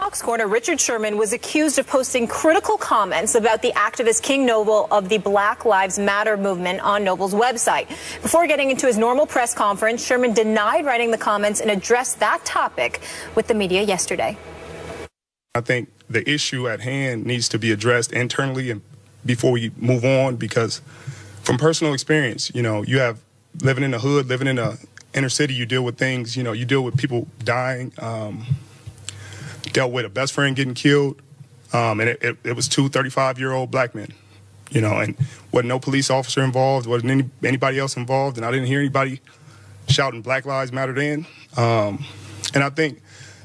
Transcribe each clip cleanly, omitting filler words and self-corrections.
Talks Corner, Richard Sherman was accused of posting critical comments about the activist King Noble of the Black Lives Matter movement on Noble's website. Before getting into his normal press conference, Sherman denied writing the comments and addressed that topic with the media yesterday. I think the issue at hand needs to be addressed internally and before we move on, because from personal experience, you have living in the hood, living in the inner city, you deal with things, you deal with people dying, dealt with a best friend getting killed, and it was two 35-year-old black men, and wasn't no police officer involved, wasn't anybody else involved, and I didn't hear anybody shouting Black Lives Matter then. And I think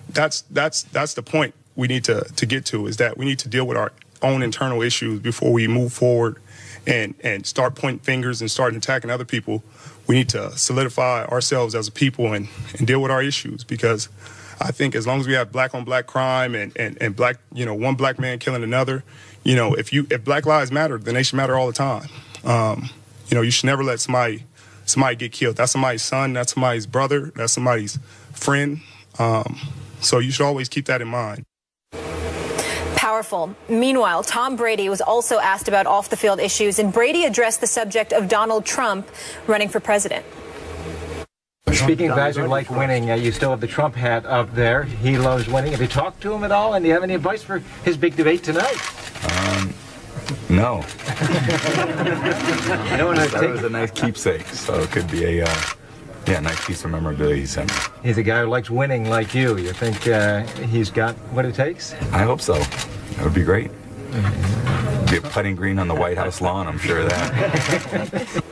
that's the point we need to get to, is that we need to deal with our own internal issues before we move forward and start pointing fingers and start attacking other people. We need to solidify ourselves as a people and deal with our issues, because I think as long as we have black on black crime and black, one black man killing another, if Black Lives Matter, then they should matter all the time. You should never let somebody get killed. That's somebody's son, that's somebody's brother, that's somebody's friend. So you should always keep that in mind. Powerful. Meanwhile, Tom Brady was also asked about off-the-field issues, and Brady addressed the subject of Donald Trump running for president. Speaking of guys who like winning, you still have the Trump hat up there. He loves winning. Have you talked to him at all? And do you have any advice for his big debate tonight? No. That was a nice keepsake, so it could be a nice piece of memorabilia he sent me. He's a guy who likes winning like you. You think he's got what it takes? I hope so. That would be great. Be a putting green on the White House lawn, I'm sure of that.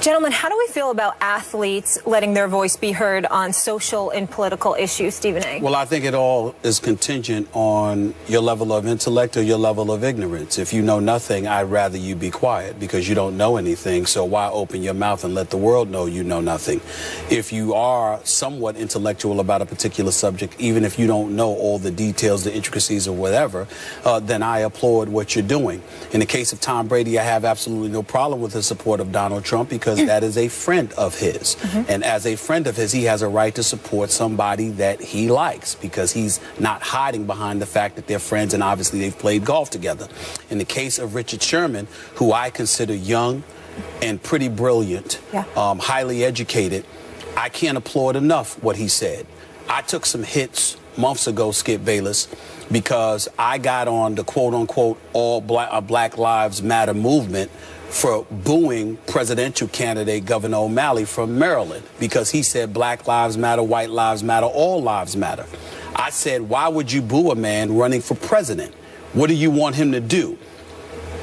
Gentlemen, how do we feel about athletes letting their voice be heard on social and political issues, Stephen A? Well, I think it all is contingent on your level of intellect or your level of ignorance. If you know nothing, I'd rather you be quiet, because you don't know anything, so why open your mouth and let the world know you know nothing? If you are somewhat intellectual about a particular subject, even if you don't know all the details, the intricacies or whatever, then I applaud what you're doing. In the case of Tom Brady, I have absolutely no problem with his support of Donald Trump, because that is a friend of his. And as a friend of his, he has a right to support somebody that he likes, because he's not hiding behind the fact that they're friends and obviously they've played golf together. In the case of Richard Sherman, who I consider young and pretty brilliant, highly educated, I can't applaud enough what he said. I took some hits months ago, Skip Bayless, because I got on the quote-unquote Black Lives Matter movement for booing presidential candidate Governor O'Malley from Maryland, because he said Black Lives Matter, white lives matter, all lives matter. I said, why would you boo a man running for president? What do you want him to do?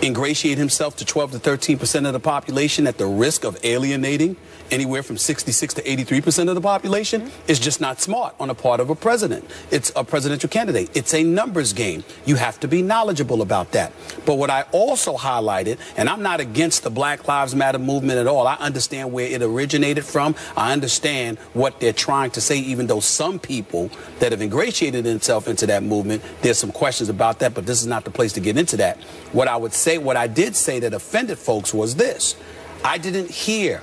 Ingratiate himself to 12 to 13% of the population at the risk of alienating anywhere from 66 to 83% of the population? Is just not smart on the part of a president. It's a presidential candidate. It's a numbers game. You have to be knowledgeable about that. But what I also highlighted, and I'm not against the Black Lives Matter movement at all. I understand where it originated from. I understand what they're trying to say, even though some people that have ingratiated themselves into that movement, there's some questions about that, but this is not the place to get into that. What I did say that offended folks was this. I didn't hear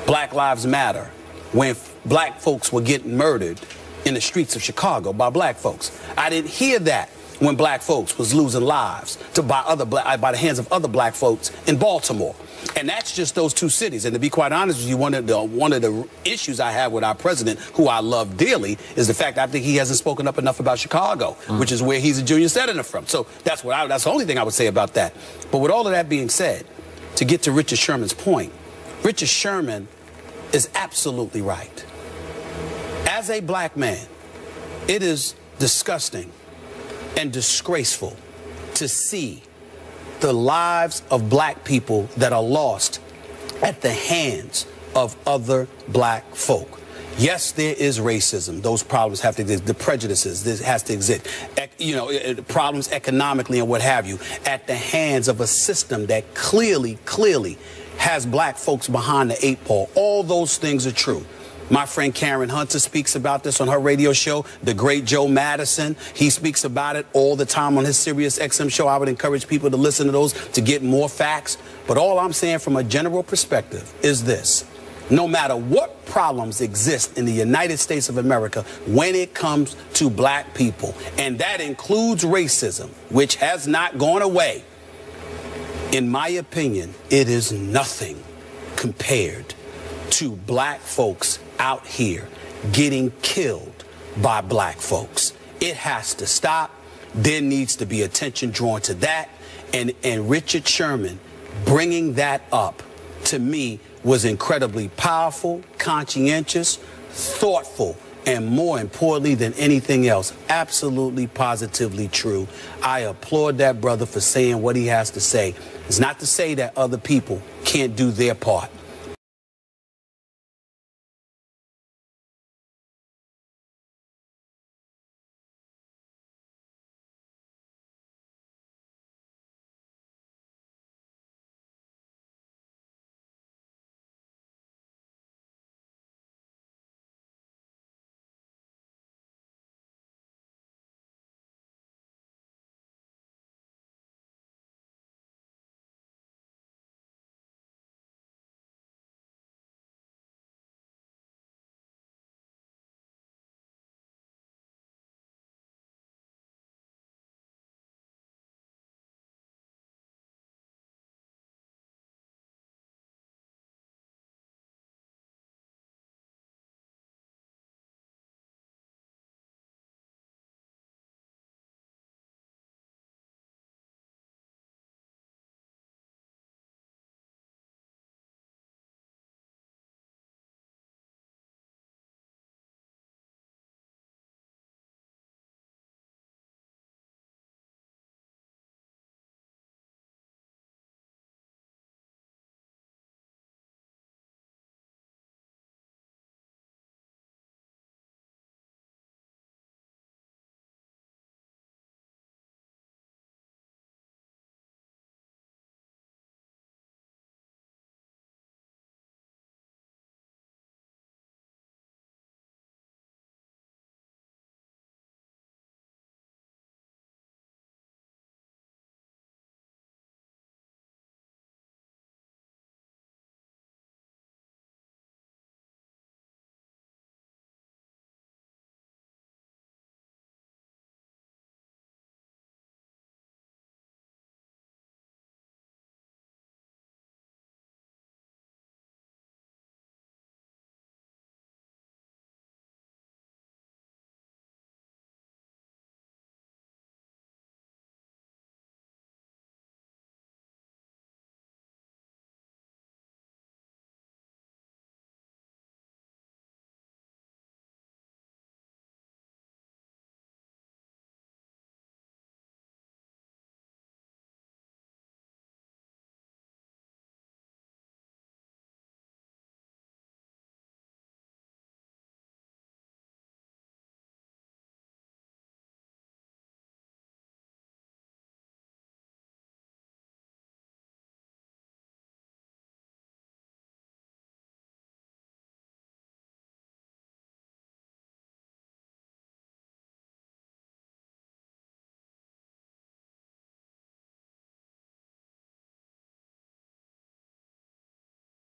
Black Lives Matter when black folks were getting murdered in the streets of Chicago by black folks. I didn't hear that when black folks was losing lives by the hands of other black folks in Baltimore. And that's just those two cities. And to be quite honest with you, one of the issues I have with our president, who I love dearly, is the fact I think he hasn't spoken up enough about Chicago, which is where he's a junior senator from. So that's the only thing I would say about that. But with all of that being said, to get to Richard Sherman's point, Richard Sherman is absolutely right. As a black man, it is disgusting and disgraceful to see the lives of black people that are lost at the hands of other black folk. Yes, there is racism. Those problems have to exist. The prejudices, this has to exist. Problems economically and what have you, at the hands of a system that clearly has black folks behind the 8 ball. All those things are true. My friend Karen Hunter speaks about this on her radio show. The great Joe Madison, he speaks about it all the time on his Sirius XM show. I would encourage people to listen to those to get more facts. But all I'm saying from a general perspective is this. no matter what problems exist in the United States of America when it comes to black people, and that includes racism, which has not gone away, in my opinion, it is nothing compared to black folks out here getting killed by black folks. It has to stop. There needs to be attention drawn to that. And Richard Sherman bringing that up, to me, was incredibly powerful, conscientious, thoughtful, and more importantly than anything else, absolutely, positively true. I applaud that brother for saying what he has to say. It's not to say that other people can't do their part.